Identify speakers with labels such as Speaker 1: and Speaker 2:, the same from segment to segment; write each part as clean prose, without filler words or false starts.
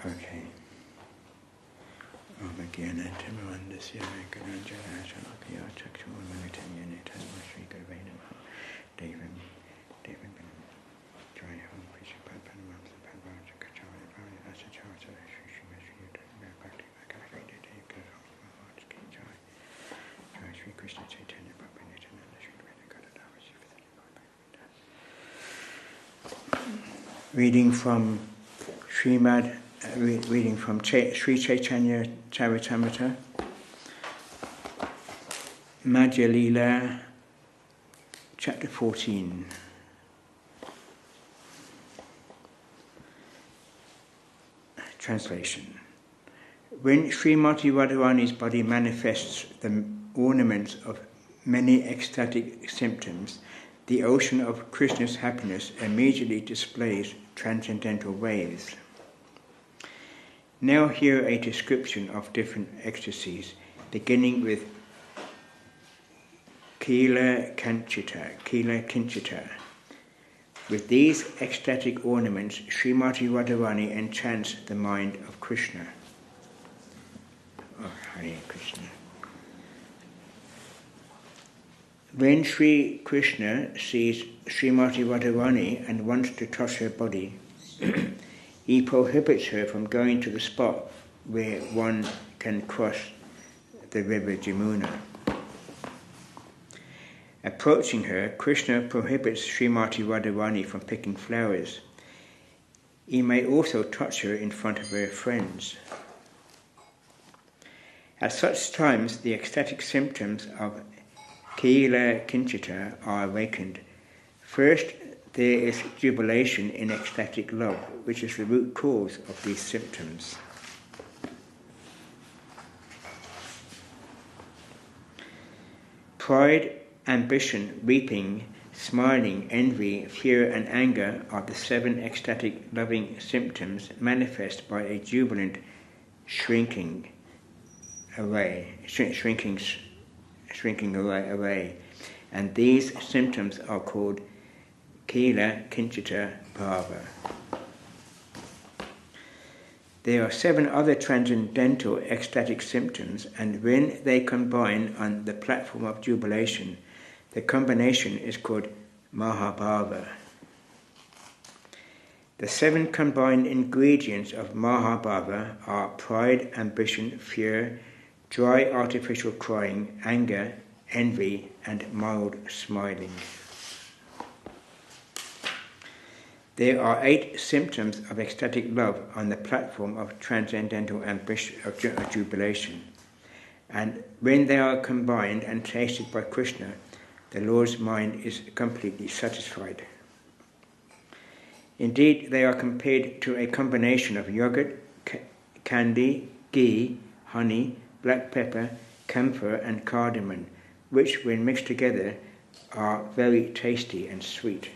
Speaker 1: Okay. Omagana Timurandasya Guranjaya Shalakya Chakshurmanitanyane Tasma Sri Gurve Namaha Devam Devam Jaya Hum Krishna Padmanam Sapadva Chakachaya Vaya Asachara Shri Shri Shri Bhakti Bhakti Dev Hearts Ki Jai Jai Shri Krishna Chaitanya Prabhu Nityananda Shri Vedakadadava Shri Reading from Srimad reading from Sri Chaitanya Charitamrita, Madhya Lila, chapter 14. Translation. When Srimati Radharani's body manifests the ornaments of many ecstatic symptoms, the ocean of Krishna's happiness immediately displays transcendental waves. Now hear a description of different ecstasies, beginning with Kila Kinchita. With these ecstatic ornaments, Srimati Radharani enchants the mind of Krishna. Oh, Hare Krishna. When Sri Krishna sees Srimati Radharani and wants to touch her body, he prohibits her from going to the spot where one can cross the river Jamuna. Approaching her, Krishna prohibits Srimati Radharani from picking flowers. He may also touch her in front of her friends. At such times, the ecstatic symptoms of Kila Kinchita are awakened. First, there is jubilation in ecstatic love, which is the root cause of these symptoms. Pride, ambition, weeping, smiling, envy, fear and anger are the 7 ecstatic loving symptoms manifest by a jubilant shrinking away, and these symptoms are called Kila Kinchita Bhava. There are 7 other transcendental ecstatic symptoms, and when they combine on the platform of jubilation, the combination is called Mahabhava. The 7 combined ingredients of Mahabhava are pride, ambition, fear, dry artificial crying, anger, envy, and mild smiling. There are 8 symptoms of ecstatic love on the platform of transcendental ambition of jubilation, and when they are combined and tasted by Krishna, the Lord's mind is completely satisfied. Indeed, they are compared to a combination of yogurt, candy, ghee, honey, black pepper, camphor, and cardamom, which, when mixed together, are very tasty and sweet.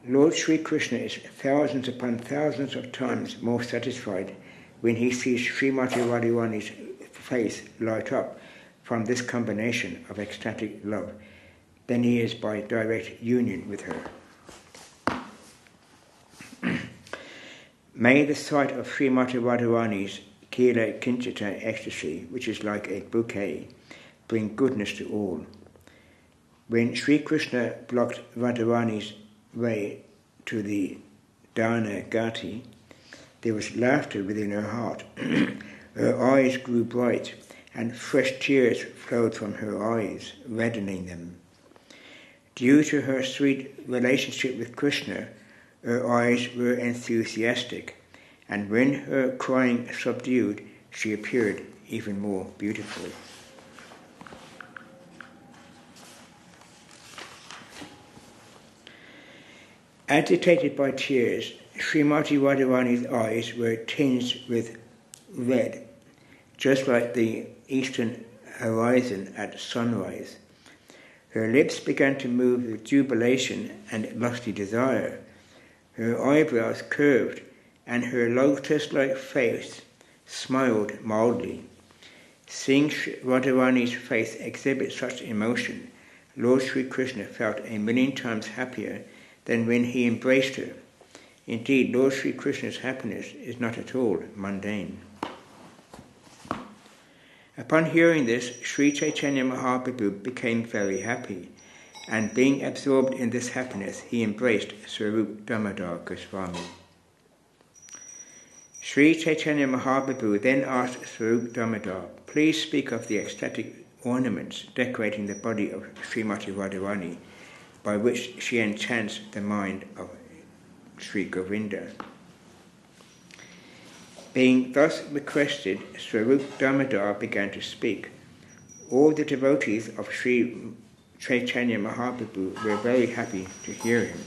Speaker 1: Lord Sri Krishna is thousands upon thousands of times more satisfied when he sees Srimati Radharani's face light up from this combination of ecstatic love than he is by direct union with her. May the sight of Srimati Radharani's Kila Kinchita ecstasy, which is like a bouquet, bring goodness to all. When Sri Krishna blocked Radharani's way to the Dana Gati, there was laughter within her heart. Her eyes grew bright, and fresh tears flowed from her eyes, reddening them. Due to her sweet relationship with Krishna, her eyes were enthusiastic, and when her crying subdued, she appeared even more beautiful. Agitated by tears, Srimati Radharani's eyes were tinged with red, just like the eastern horizon at sunrise. Her lips began to move with jubilation and lusty desire. Her eyebrows curved, and her lotus-like face smiled mildly. Seeing Radharani's face exhibit such emotion, Lord Sri Krishna felt a million times happier than when he embraced her, Indeed, Lord Sri Krishna's happiness is not at all mundane. Upon hearing this, Sri Chaitanya Mahaprabhu became very happy, and being absorbed in this happiness, he embraced Swarup Damodar Goswami. Sri Chaitanya Mahaprabhu then asked Swarup Damodar, please speak of the ecstatic ornaments decorating the body of Srimati Radharani, by which she enchants the mind of Sri Govinda. Being thus requested, Swarup Damodar began to speak. All the devotees of Sri Chaitanya Mahaprabhu were very happy to hear him.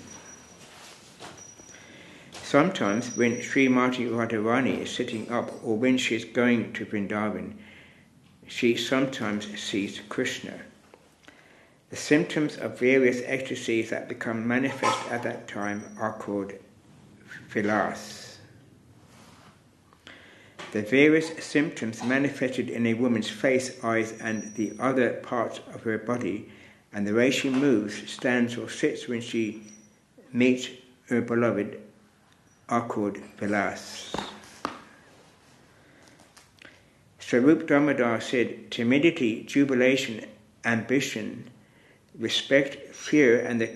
Speaker 1: Sometimes when Srimati Radharani is sitting up or when she is going to Vrindavan, she sometimes sees Krishna. The symptoms of various ecstasies that become manifest at that time are called vilas. The various symptoms manifested in a woman's face, eyes, and the other parts of her body, and the way she moves, stands, or sits when she meets her beloved, are called vilas. Swarup Damodar said, timidity, jubilation, ambition, respect, fear, and the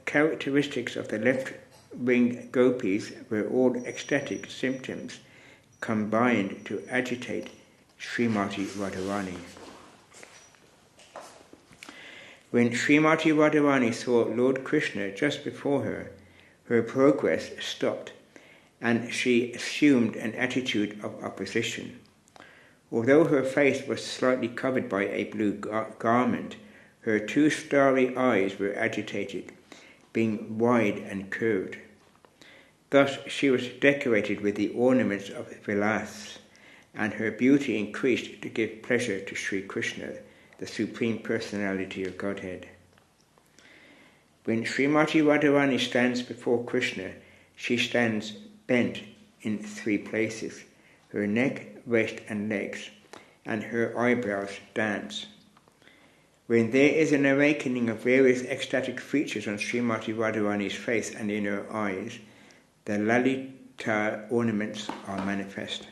Speaker 1: characteristics of the left-wing gopis were all ecstatic symptoms combined to agitate Srimati Radharani. When Srimati Radharani saw Lord Krishna just before her, her progress stopped, and she assumed an attitude of opposition. Although her face was slightly covered by a blue garment, her two starry eyes were agitated, being wide and curved. Thus she was decorated with the ornaments of vilas, and her beauty increased to give pleasure to Sri Krishna, the Supreme Personality of Godhead. When Srimati Radharani stands before Krishna, she stands bent in three places. Her neck, waist and legs, and her eyebrows dance. When there is an awakening of various ecstatic features on Srimati Radharani's face and in her eyes, the Lalita ornaments are manifest.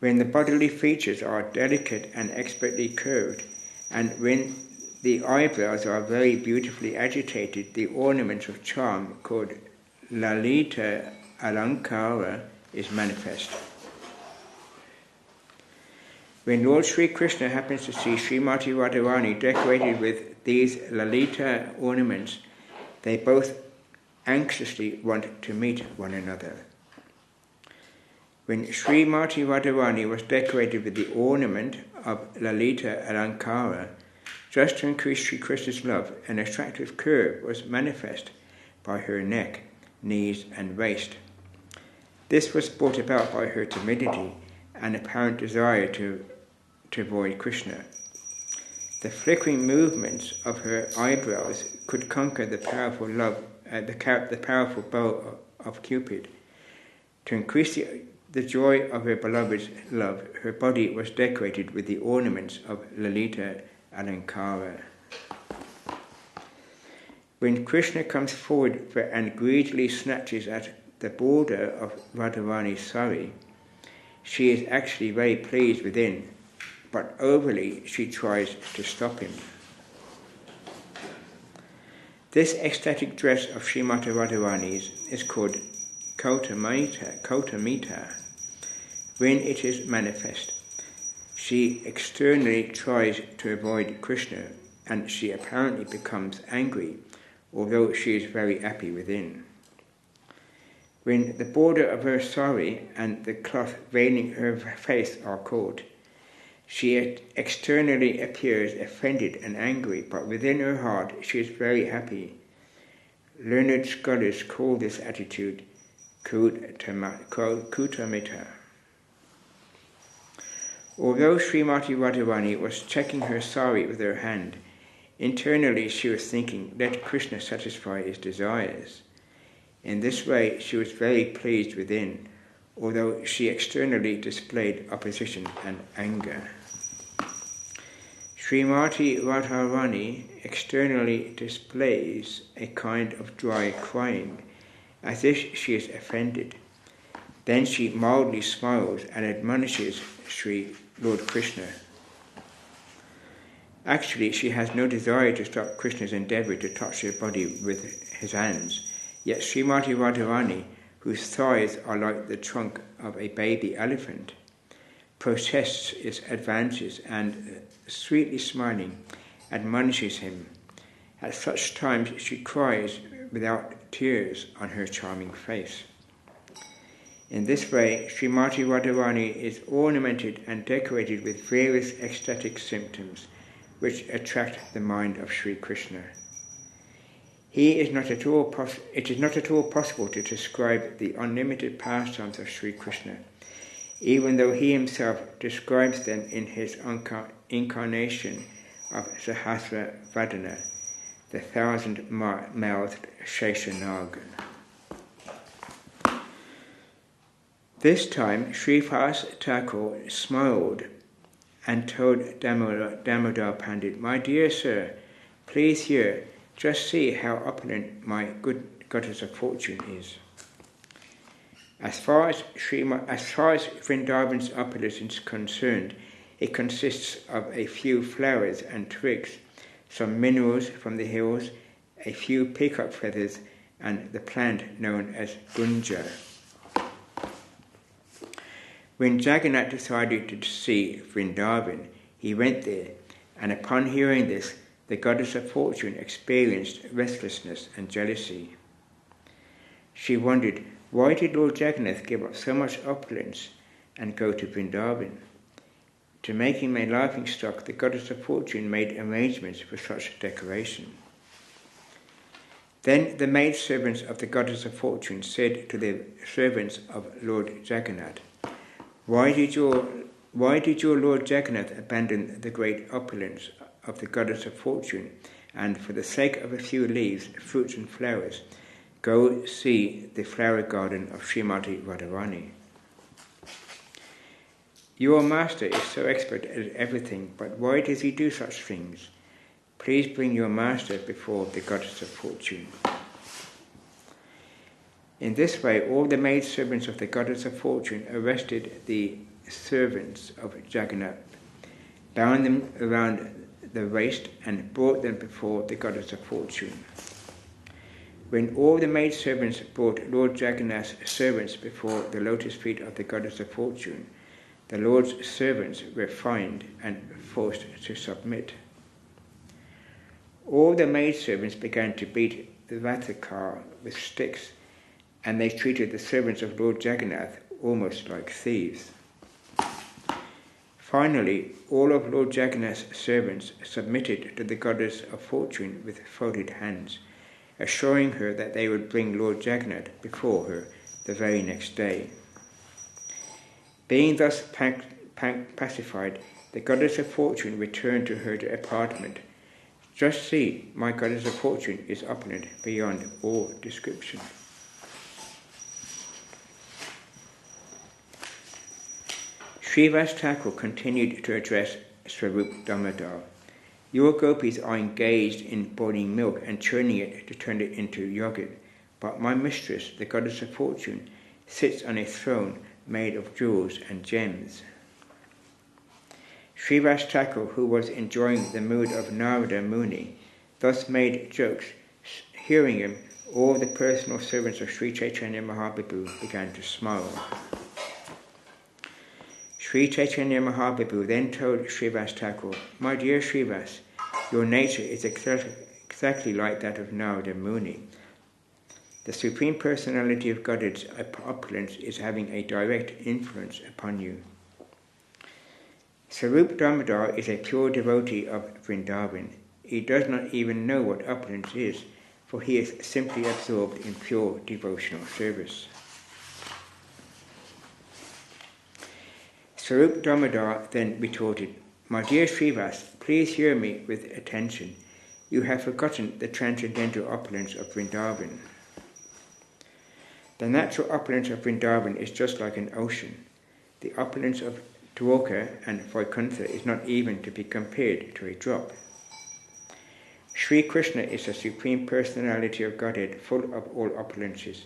Speaker 1: When the bodily features are delicate and expertly curved, and when the eyebrows are very beautifully agitated, the ornaments of charm called Lalita Alankara is manifest. When Lord Sri Krishna happens to see Srimati Radharani decorated with these Lalita ornaments, they both anxiously want to meet one another. When Srimati Radharani was decorated with the ornament of Lalita Alankara, just to increase Sri Krishna's love, an attractive curve was manifest by her neck, knees and waist. This was brought about by her timidity and apparent desire to avoid Krishna. The flickering movements of her eyebrows could conquer the powerful the powerful bow of Cupid. To increase the joy of her beloved's love, her body was decorated with the ornaments of Lalita Alankara. When Krishna comes forward and greedily snatches at the border of Radharani's sari, she is actually very pleased within, but overly she tries to stop him. This ecstatic dress of Srimati Radharani's is called Kautamita. When it is manifest, she externally tries to avoid Krishna, and she apparently becomes angry, although she is very happy within. When the border of her sari and the cloth veiling her face are caught, she externally appears offended and angry, but within her heart she is very happy. Learned scholars call this attitude Kutamita. Although Srimati Radharani was checking her sari with her hand, internally she was thinking, let Krishna satisfy his desires. In this way she was very pleased within, although she externally displayed opposition and anger. Srimati Radharani externally displays a kind of dry crying, as if she is offended. Then she mildly smiles and admonishes Sri Lord Krishna. Actually, she has no desire to stop Krishna's endeavour to touch her body with his hands. Yet Srimati Radharani, whose thighs are like the trunk of a baby elephant, protests its advances and, sweetly smiling, admonishes him. At such times she cries without tears on her charming face. In this way, Srimati Radharani is ornamented and decorated with various ecstatic symptoms which attract the mind of Sri Krishna. It is not at all possible to describe the unlimited pastimes of Sri Krishna, even though he himself describes them in his incarnation of Sahasra Vadana, the 1,000-mouthed Sheshanag. This time, Srivas Thakur smiled and told Damodar Pandit, "My dear sir, please hear, just see how opulent my good goddess of fortune is." As far as Vrindavan's opulence is concerned, it consists of a few flowers and twigs, some minerals from the hills, a few peacock feathers, and the plant known as gunja. When Jagannath decided to see Vrindavan, he went there, and upon hearing this, the goddess of fortune experienced restlessness and jealousy. She wondered, why did Lord Jagannath give up so much opulence and go to Vrindavan? To make him a laughingstock, the goddess of fortune made arrangements for such decoration. Then the maidservants of the goddess of fortune said to the servants of Lord Jagannath, Why did your Lord Jagannath abandon the great opulence of the goddess of fortune, and for the sake of a few leaves, fruits and flowers, go see the flower garden of Srimati Radharani? Your master is so expert at everything, but why does he do such things? Please bring your master before the goddess of fortune. In this way, all the maidservants of the goddess of fortune arrested the servants of Jagannath, bound them around the waist, and brought them before the goddess of fortune. When all the maidservants brought Lord Jagannath's servants before the lotus feet of the goddess of fortune, the Lord's servants were fined and forced to submit. All the maidservants began to beat the Rathakar with sticks, and they treated the servants of Lord Jagannath almost like thieves. Finally, all of Lord Jagannath's servants submitted to the goddess of fortune with folded hands, assuring her that they would bring Lord Jagannath before her the very next day. Being thus pacified, the goddess of fortune returned to her apartment. Just see, my goddess of fortune is opulent beyond all description. Srivas Thakur continued to address Swarup Damodar. Your gopis are engaged in boiling milk and churning it to turn it into yogurt, but my mistress, the goddess of fortune, sits on a throne made of jewels and gems. Srivas Thakur, who was enjoying the mood of Narada Muni, thus made jokes. Hearing him, all the personal servants of Sri Chaitanya Mahaprabhu began to smile. Sri Chaitanya Mahaprabhu then told Srivas Thakur, My dear Srivas, your nature is exactly like that of Narada Muni. The Supreme Personality of Godhead's opulence is having a direct influence upon you. Swarup Damodar is a pure devotee of Vrindavan. He does not even know what opulence is, for he is simply absorbed in pure devotional service. Swarup Damodar then retorted, My dear Srivas, please hear me with attention. You have forgotten the transcendental opulence of Vrindavan. The natural opulence of Vrindavan is just like an ocean. The opulence of Dwarka and Vaikuntha is not even to be compared to a drop. Sri Krishna is the Supreme Personality of Godhead, full of all opulences.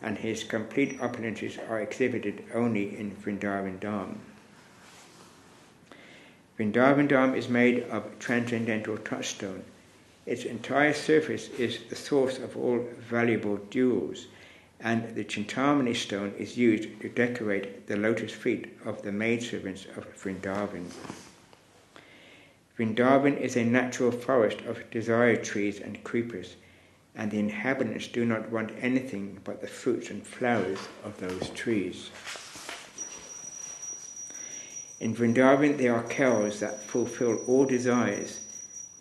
Speaker 1: and his complete opulences are exhibited only in Vrindavan Dham. Vrindavan Dham is made of transcendental touchstone. Its entire surface is the source of all valuable jewels, and the Chintamani stone is used to decorate the lotus feet of the maidservants of Vrindavan. Vrindavan is a natural forest of desire trees and creepers, and the inhabitants do not want anything but the fruits and flowers of those trees. In Vrindavan there are cows that fulfill all desires,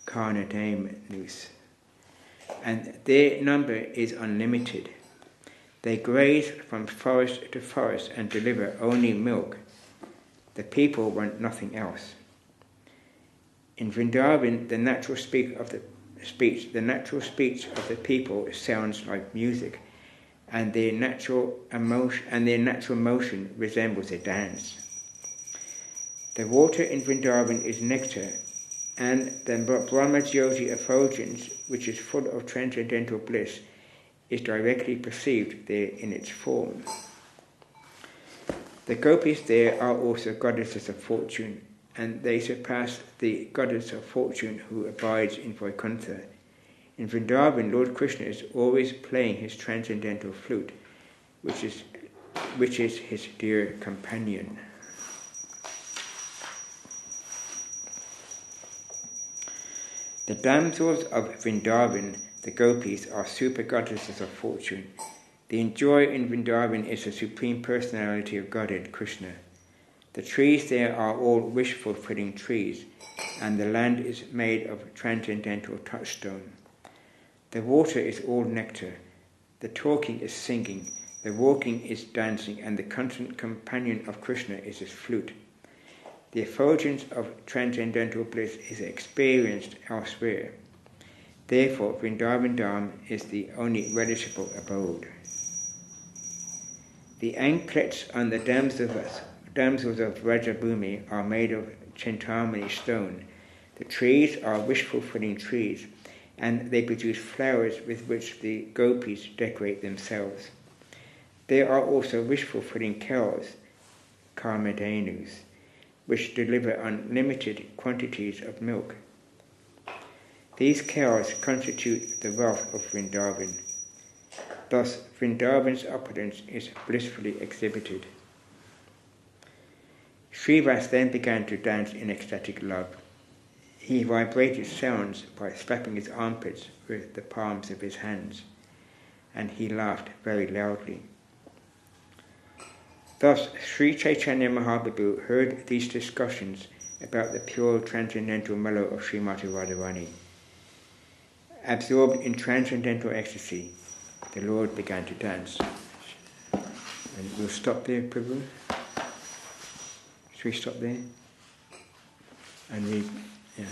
Speaker 1: Karnadamanus, and their number is unlimited. They graze from forest to forest and deliver only milk. The people want nothing else. In Vrindavan, the natural speech of the people sounds like music, and their natural motion resembles a dance. The water in Vrindavan is nectar, and the Brahmajyoti effulgence, which is full of transcendental bliss, is directly perceived there in its form. The gopis there are also goddesses of fortune, and they surpass the goddess of fortune who abides in Vaikuntha. In Vrindavan, Lord Krishna is always playing his transcendental flute, which is his dear companion. The damsels of Vrindavan, the gopis, are super goddesses of fortune. The enjoyer in Vrindavan is the Supreme Personality of Godhead, Krishna. The trees there are all wish-fulfilling trees, and the land is made of transcendental touchstone. The water is all nectar, the talking is singing, the walking is dancing, and the constant companion of Krishna is his flute. The effulgence of transcendental bliss is experienced elsewhere. Therefore, Vrindavan Dham is the only relishable abode. The anklets on the damsels of Vrajabhumi are made of Chintamani stone. The trees are wish-fulfilling trees, and they produce flowers with which the gopis decorate themselves. There are also wish-fulfilling cows, Karmadhenus, which deliver unlimited quantities of milk. These cows constitute the wealth of Vrindavan. Thus, Vrindavan's opulence is blissfully exhibited. Srivas then began to dance in ecstatic love. He vibrated sounds by slapping his armpits with the palms of his hands, and he laughed very loudly. Thus, Sri Chaitanya Mahaprabhu heard these discussions about the pure transcendental mellow of Srimati Radharani. Absorbed in transcendental ecstasy, the Lord began to dance. And we'll stop there, Prabhu. Should we stop there? And read, yeah.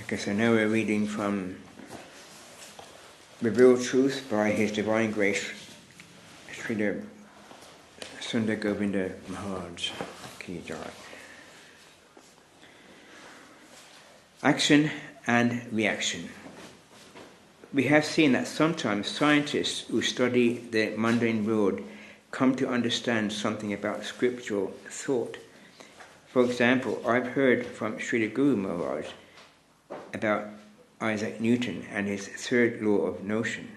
Speaker 1: Okay, so now we're reading from Revealed Truth by His Divine Grace, Srila Sundar Govinda Maharaj Ki Jai. Action and reaction. We have seen that sometimes scientists who study the mundane world come to understand something about scriptural thought. For example, I've heard from Srila Guru Maharaj about Isaac Newton and his third law of motion.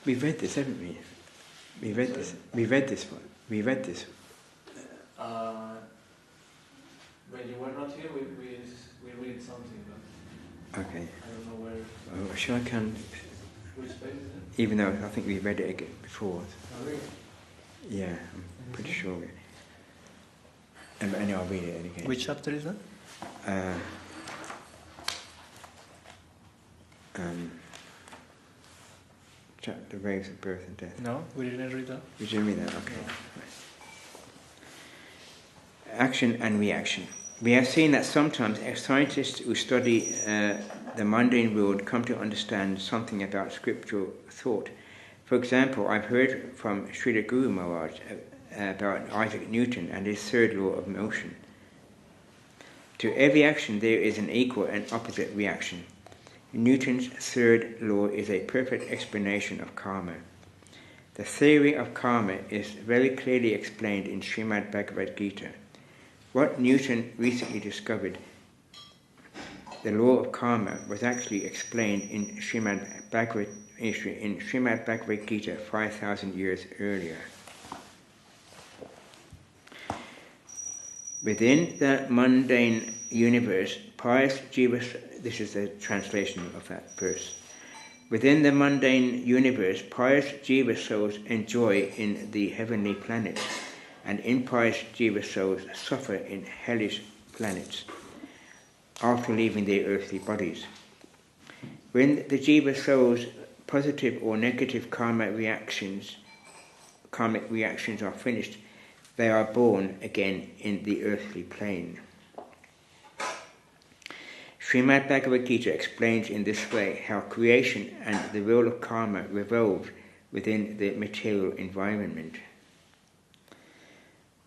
Speaker 1: We've read this, haven't we? We read this one. We read this.
Speaker 2: When you were not here, we read something. But
Speaker 1: okay.
Speaker 2: I don't know where.
Speaker 1: Oh, sure, I can.
Speaker 2: Which page is it?
Speaker 1: Even though I think we read it again before.
Speaker 2: Oh, really?
Speaker 1: Yeah, I'm pretty sure. And I'll read it again.
Speaker 3: Which chapter is that?
Speaker 1: the waves of birth and death.
Speaker 2: No, we didn't read that.
Speaker 1: You didn't read that? Okay.
Speaker 2: No.
Speaker 1: Right. Action and reaction. We have seen that sometimes scientists who study the mundane world come to understand something about scriptural thought. For example, I've heard from Srila Guru Maharaj about Isaac Newton and his third law of motion. To every action there is an equal and opposite reaction. Newton's third law is a perfect explanation of karma. The theory of karma is very clearly explained in Srimad Bhagavad Gita. What Newton recently discovered, the law of karma, was actually explained in Srimad Bhagavad Gita 5,000 years earlier. Within the mundane universe, pious jivas, this is the translation of that verse. Within the mundane universe, pious jiva souls enjoy in the heavenly planets, and impious jiva souls suffer in hellish planets after leaving their earthly bodies. When the jiva souls' positive or negative karmic reactions are finished, they are born again in the earthly plane. Srimad Bhagavad Gita explains in this way how creation and the role of karma revolve within the material environment.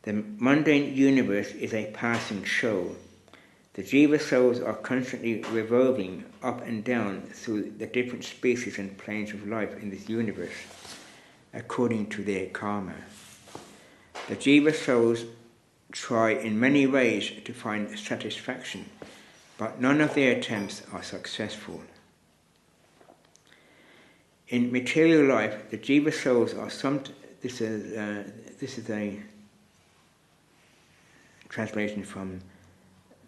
Speaker 1: The mundane universe is a passing show. The jiva souls are constantly revolving up and down through the different species and planes of life in this universe, according to their karma. The jiva souls try in many ways to find satisfaction, but none of their attempts are successful. In material life, the jiva souls are this is a translation from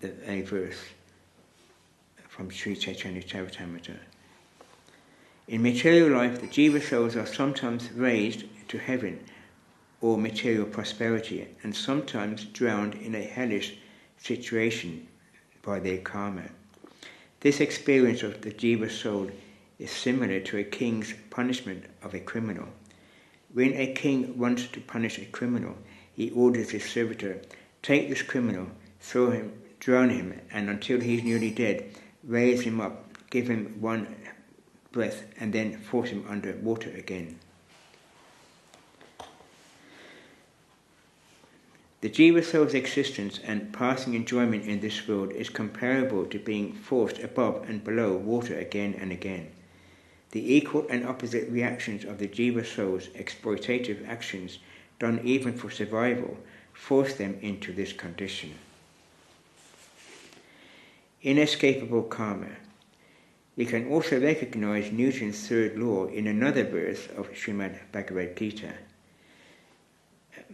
Speaker 1: a verse from Sri Chaitanya Charitamrita. In material life, the jiva souls are sometimes raised to heaven or material prosperity, and sometimes drowned in a hellish situation by their karma. This experience of the jiva soul is similar to a king's punishment of a criminal. When a king wants to punish a criminal, he orders his servitor, "Take this criminal, drown him, and until he is nearly dead, raise him up, give him one breath, and then force him under water again." The jiva soul's existence and passing enjoyment in this world is comparable to being forced above and below water again and again. The equal and opposite reactions of the jiva soul's exploitative actions, done even for survival, force them into this condition. Inescapable karma. We can also recognize Newton's third law in another verse of Srimad Bhagavad Gita.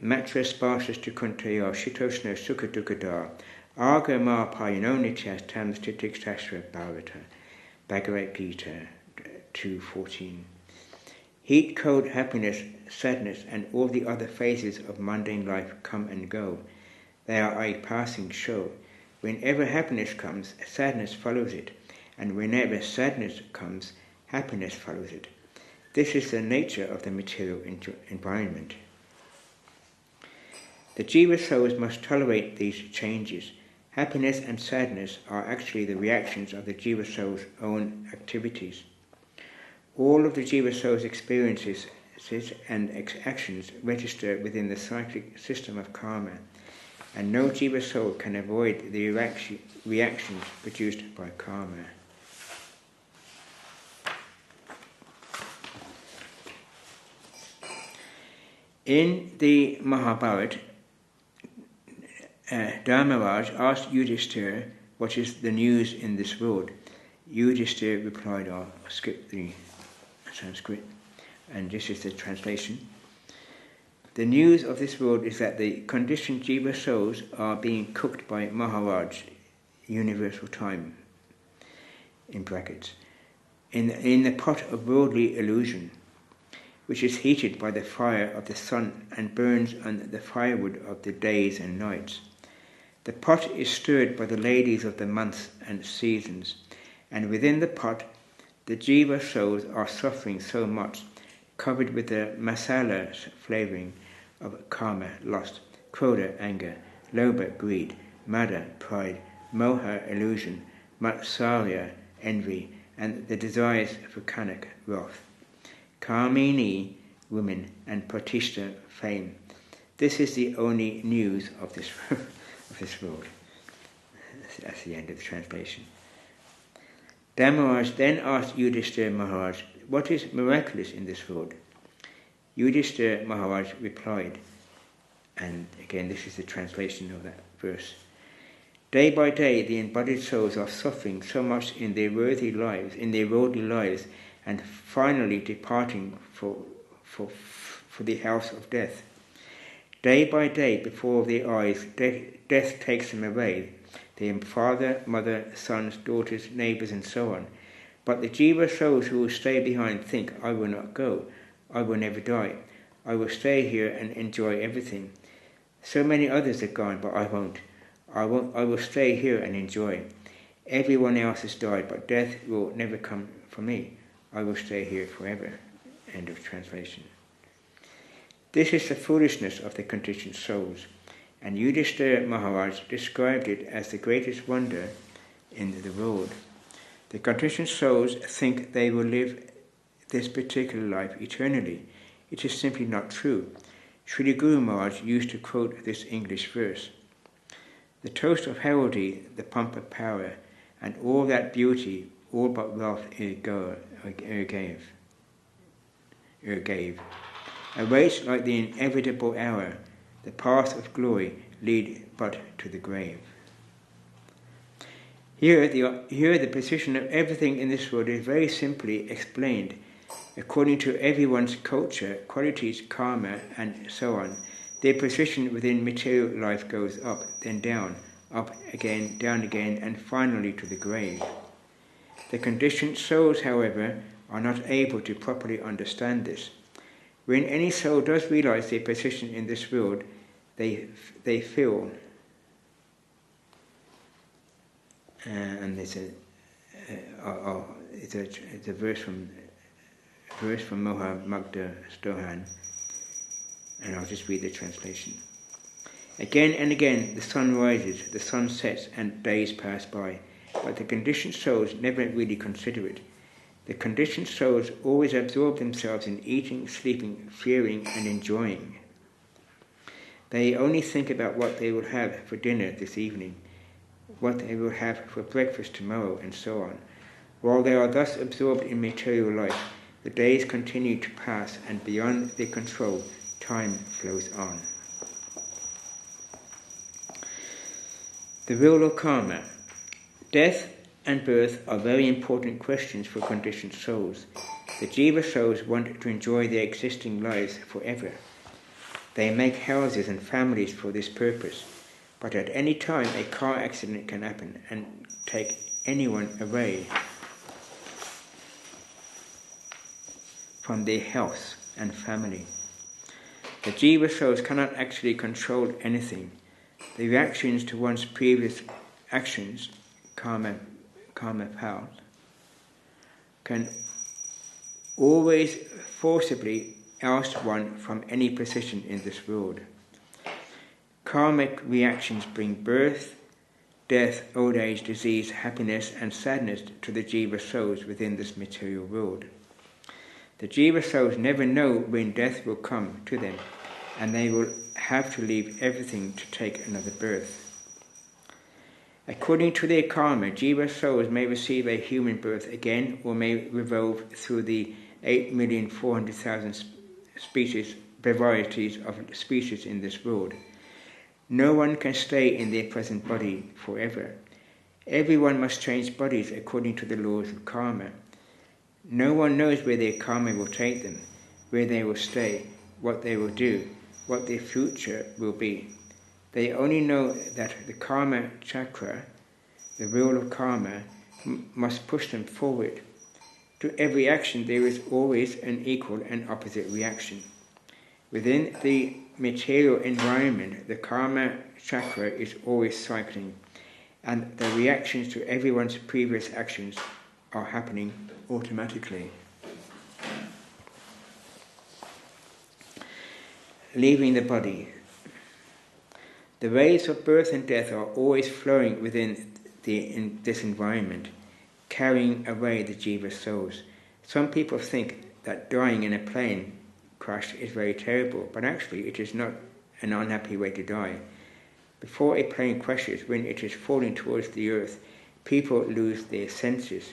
Speaker 1: Matra sparsas tu kuntaya shitosna sukha dukkada aga ma payano nityas tam stitik sastra bhavata. Bhagavad Gita 2:14. Heat, cold, happiness, sadness, and all the other phases of mundane life come and go. They are a passing show. Whenever happiness comes, sadness follows it, and whenever sadness comes, happiness follows it. This is the nature of the material environment. The jiva souls must tolerate these changes. Happiness and sadness are actually the reactions of the jiva soul's own activities. All of the jiva soul's experiences and actions register within the cyclic system of karma, and no jiva soul can avoid the reactions produced by karma. In the Mahabharata, Dharmaraj asked Yudhishthira, "What is the news in this world?" Yudhishthira replied, I'll skip the Sanskrit, and this is the translation. "The news of this world is that the conditioned jiva souls are being cooked by Maharaj, universal time, in brackets, in the pot of worldly illusion, which is heated by the fire of the sun and burns on the firewood of the days and nights. The pot is stirred by the ladies of the months and seasons, and within the pot the jiva souls are suffering so much, covered with the masala flavouring of karma, lust, krodha, anger, lobha, greed, mada, pride, moha, illusion, matsarya, envy, and the desires for kanak, wrath, kamini, women, and pratishta, fame. This is the only news of this world. That's the end of the translation. Dharmaraj then asked Yudhishthira Maharaj, what is miraculous in this world? Yudhishthira Maharaj replied, and again this is the translation of that verse, day by day the embodied souls are suffering so much in their worldly lives, and finally departing for the house of death. Day by day before their eyes death takes them away, their father, mother, sons, daughters, neighbours, and so on. But the jiva souls who will stay behind think, I will not go, I will never die, I will stay here and enjoy everything. So many others are gone, but I won't. I will stay here and enjoy. Everyone else has died, but death will never come for me. I will stay here forever. End of translation. This is the foolishness of the conditioned souls, and Yudhishthira Maharaj described it as the greatest wonder in the world. The conditioned souls think they will live this particular life eternally. It is simply not true. Srila Guru Maharaj used to quote this English verse. The toast of heraldry, the pomp of power, and all that beauty, all but wealth gave, awaits like the inevitable hour, the path of glory lead but to the grave. Here the position of everything in this world is very simply explained. According to everyone's culture, qualities, karma, and so on, their position within material life goes up, then down, up again, down again, and finally to the grave. The conditioned souls, however, are not able to properly understand this. When any soul does realize their position in this world, they feel, and there's a verse from Moha Magda Stohan, and I'll just read the translation. Again and again the sun rises, the sun sets, and days pass by, but the conditioned souls never really consider it. The conditioned souls always absorb themselves in eating, sleeping, fearing, and enjoying. They only think about what they will have for dinner this evening, what they will have for breakfast tomorrow, and so on. While they are thus absorbed in material life, the days continue to pass, and beyond their control, time flows on. The rule of karma. Death and birth are very important questions for conditioned souls. The jiva souls want to enjoy their existing lives forever. They make houses and families for this purpose, but at any time a car accident can happen and take anyone away from their health and family. The jiva souls cannot actually control anything. The reactions to one's previous actions, karma pal, can always forcibly oust one from any position in this world. Karmic reactions bring birth, death, old age, disease, happiness, and sadness to the jiva souls within this material world. The jiva souls never know when death will come to them, and they will have to leave everything to take another birth. According to their karma, jiva souls may receive a human birth again, or may revolve through the 8,400,000 varieties of species in this world. No one can stay in their present body forever. Everyone must change bodies according to the laws of karma. No one knows where their karma will take them, where they will stay, what they will do, what their future will be. They only know that the karma chakra, the wheel of karma, must push them forward. To every action there is always an equal and opposite reaction. Within the material environment, the karma chakra is always cycling, and the reactions to everyone's previous actions are happening automatically. Leaving the body. The waves of birth and death are always flowing within this environment, carrying away the jiva souls. Some people think that dying in a plane crash is very terrible, but actually it is not an unhappy way to die. Before a plane crashes, when it is falling towards the earth, people lose their senses.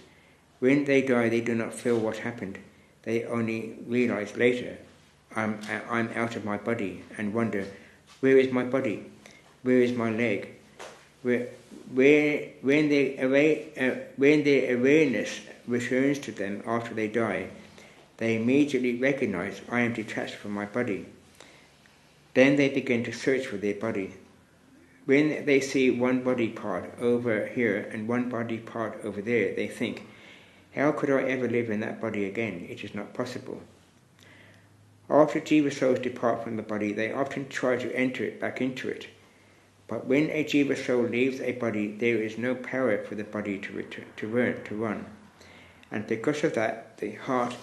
Speaker 1: When they die, they do not feel what happened. They only realize later, I'm out of my body, and wonder, where is my body? Where is my leg? When their awareness returns to them after they die, they immediately recognize, I am detached from my body. Then they begin to search for their body. When they see one body part over here and one body part over there, they think, how could I ever live in that body again? It is not possible. After jiva souls depart from the body, they often try to enter back into it. But when a jiva soul leaves a body, there is no power for the body to run. And because of that, the heart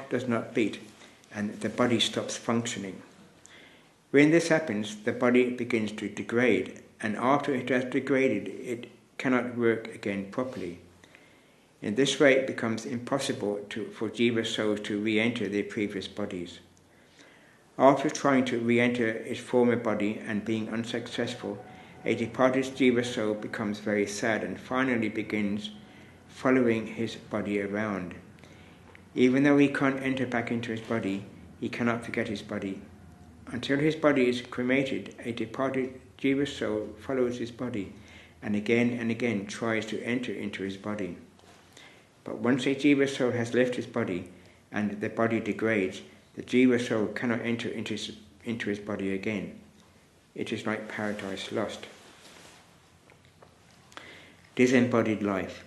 Speaker 1: does not beat, and the body stops functioning. When this happens, the body begins to degrade, and after it has degraded, it cannot work again properly. In this way, it becomes impossible for jiva souls to re-enter their previous bodies. After trying to re-enter its former body and being unsuccessful, a departed jiva soul becomes very sad and finally begins following his body around. Even though he can't enter back into his body, he cannot forget his body. Until his body is cremated, a departed jiva soul follows his body and again tries to enter into his body. But once a jiva soul has left his body and the body degrades, the jiva soul cannot enter into his body again. It is like paradise lost. Disembodied life.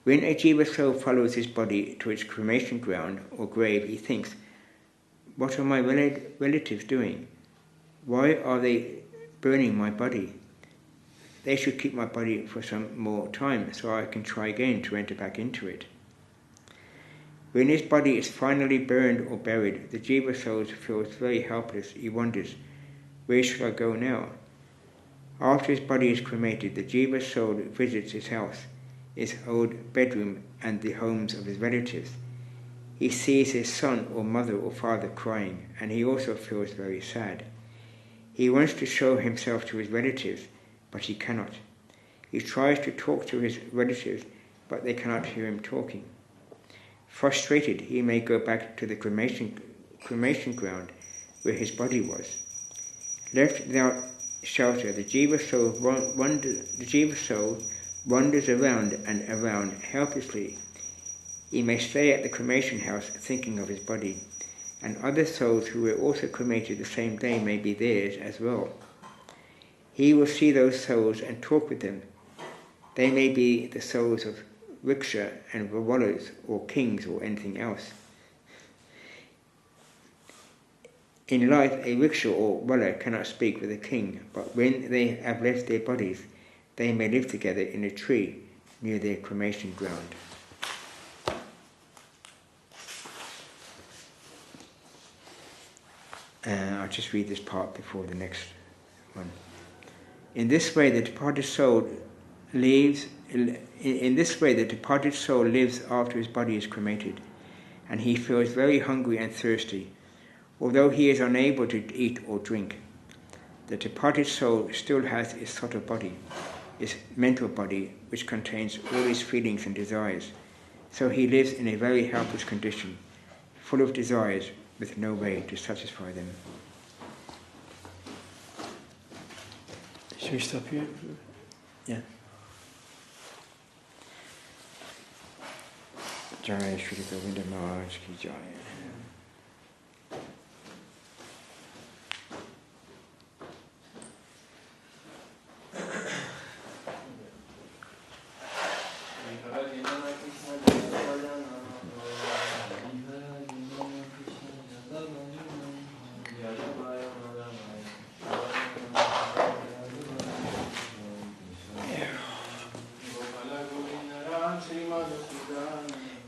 Speaker 1: When a jiva soul follows his body to its cremation ground or grave, he thinks, what are my relatives doing? Why are they burning my body? They should keep my body for some more time so I can try again to enter back into it. When his body is finally burned or buried, the jiva soul feels very helpless. He wonders, where shall I go now? After his body is cremated, the jiva soul visits his house, his old bedroom, and the homes of his relatives. He sees his son or mother or father crying, and he also feels very sad. He wants to show himself to his relatives, but he cannot. He tries to talk to his relatives, but they cannot hear him talking. Frustrated, he may go back to the cremation ground where his body was. Left without shelter, the jiva soul wanders around and around helplessly. He may stay at the cremation house thinking of his body, and other souls who were also cremated the same day may be theirs as well. He will see those souls and talk with them. They may be the souls of rickshaw and wallas or kings or anything else. In life, a rickshaw or walla cannot speak with a king, but when they have left their bodies, they may live together in a tree near their cremation ground. I'll just read this part before the next one. In this way, the departed soul lives after his body is cremated, and he feels very hungry and thirsty, although he is unable to eat or drink. The departed soul still has his subtle body, his mental body, which contains all his feelings and desires, so he lives in a very helpless condition, full of desires, with no way to satisfy them. Should we stop here? Yeah. Jai Shri Govinda Maharaj Ki Jai.
Speaker 2: Hare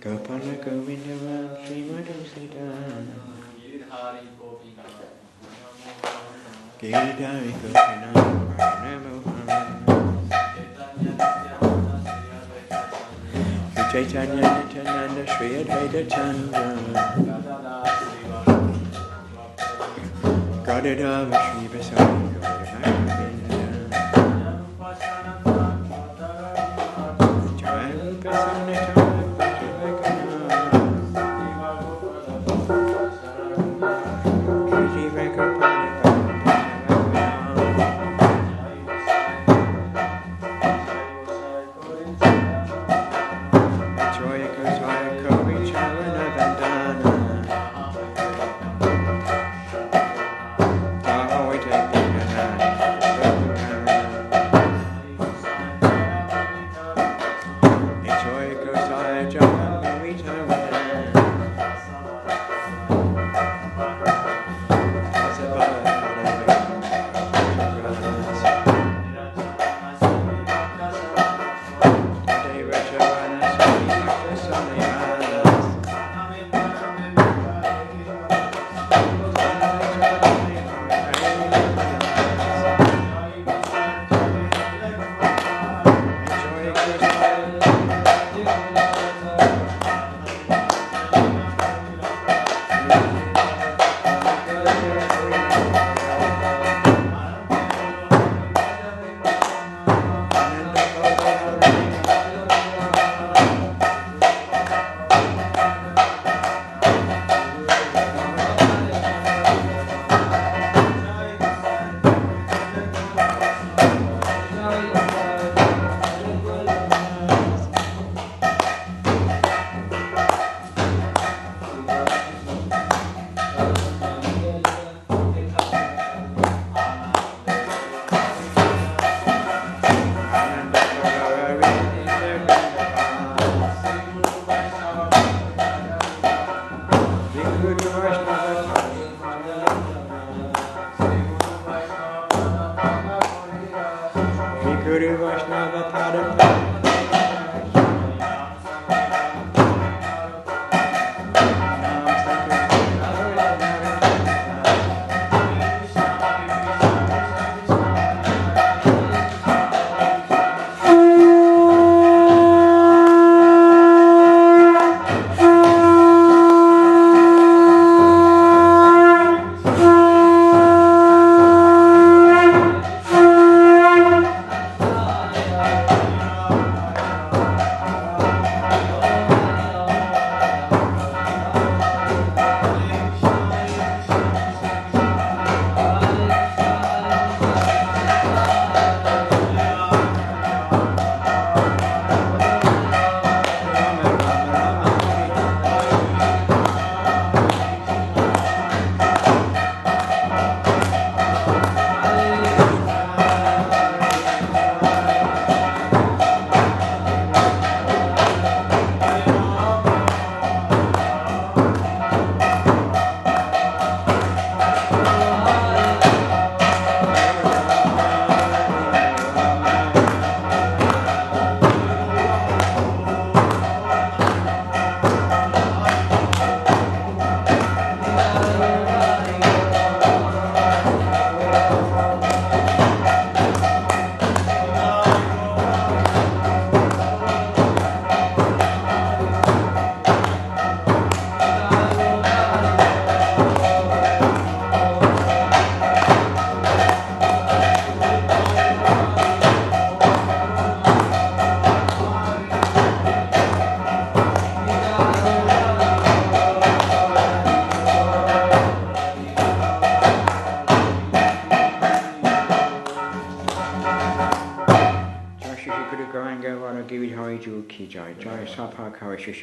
Speaker 1: Gopala Govinda Ram Sri Madhusudana
Speaker 2: Giridhari Gopina
Speaker 1: Giridhari Gopina Namo Chaitanya Nityananda Sri Advaita Chandra Gadadava Sri Vasari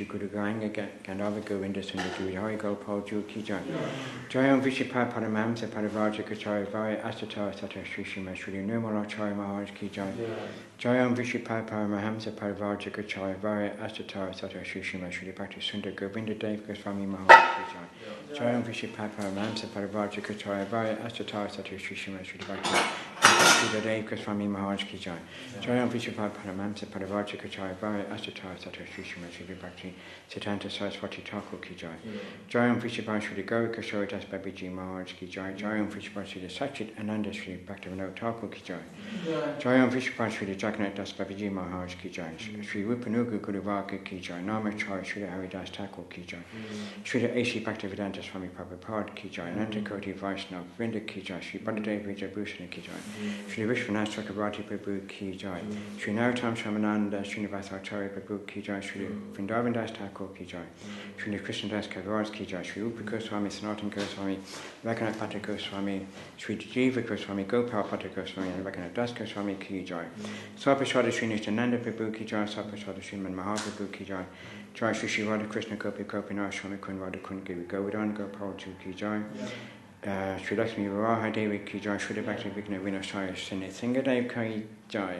Speaker 1: Guru Gaanga Gandava Govinda Sundar Giridhari Gopal Ju Ki Jai. Jayam Vishipa Paramamsa Paravaja Kachari Vaya Astata Sata Sri Shima Shri Nirmala Chari Maharaj Ki Jai. Jayam Vishipa Paramahamsa Paravaja Kachari Vaya Astata Sata Sri Shima Shri Bhakti Sundar Govinda Dev Goswami Maharaj Ki Jai. Jayam Vishipa Paramahamsa Paravaja Kachari Vaya Astata Sata Sri Shima Shri Bhakti Shri Dave Goswami Maharaj Ki Jai. Jai Om Vishwabhad Paramamsa Paravajika Jai Bhaya Asatara Sata Shri Shrimati Vibhakti Siddhanta Saraswati Thakur Ki Jai. Jai Om Vishwabhad Shri Gaurika Shoridas Babiji Maharaj Ki Jai. Jai Om Vishwabhad Shri Sachit Ananda Shri Bhaktivinoda Thakur Ki Jai. Jai Om Vishwabhad Shri Jagannath Das Babiji Maharaj Ki Jai. Shri Rupanuga Guru Varga Ki Jai. Namachar Shri Haridas Thakur Ki Jai. Shri A.C. Bhaktivedanta Swami Prabhupada Ki Jai. Ananta Koti Vaishnava Vrinda Ki Jai. Shri Baladev Vijay Bhushan Ki Jai. Shri Vishwanath Chakravarti Prabhu Ki Jai. Shri Narottam Shamananda Srinivasacharya Prabhu Ki Jai. Shri Vrindavan Das Thakur Ki Jai. Shri Krishna Das Kaviraj Ki Jai. Shri Rupa Goswami Sanatan Goswami Raghunath Pata Goswami Shri Jiva Goswami Gopal Pata Goswami and Raghunath Das Goswami Ki Jai. Sarvaswada Shri Nityananda Prabhu Ki Jai. Sarvaswada Sriman Mahaprabhu Ki Jai. Jai Shri Shri Radha Krishna Gopi Gopinath Swami Kun Radha Kun Giri Govardhan Gopal Ki Jai. Shri Lakshmi Varaha Devi Ki Jai. Shri Bhakti Vigna Vinasaya Sini Singadev Ki Jai.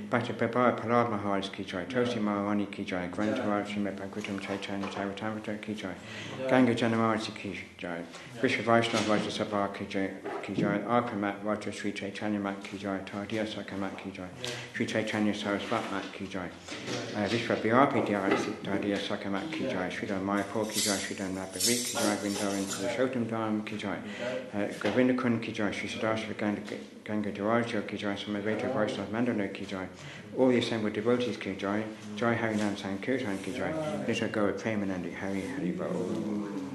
Speaker 1: Bhakti Prabhaya Palad Maharaj Ki Jai. Tosi Maharani Ki Jai. Grantaraj Srimad Bhagavatam Chaitanya Charitamrita Ki Jai. Ganga Janamarati Ki Jai. Vishwa Vaishnava Raja Sabha Ki Jai. Arkamat Raja Sri Chaitanya Mat Ki Jai. Tardiya Sakamat Ki Jai. Sri Chaitanya Sarasvat Mat Ki Jai. Vishwa Bhirapi Tardiya Sakamat Ki Jai. Sri Dan Mayapur Ki Jai. Sri Dan Napavik Ki Jai. Vrindavan Purushottam Dham Ki Jai. Govinda Kun Ki Jai. Sri Sadashva Ganga Dwarja Ki Jai. Samaveta Vaishnava Mandana Ki Jai. All the assembled devotees Ki Jai. Jai Harinam Sankirtan Ki Jai. Let her go with Premanandi Hari Hari Bol.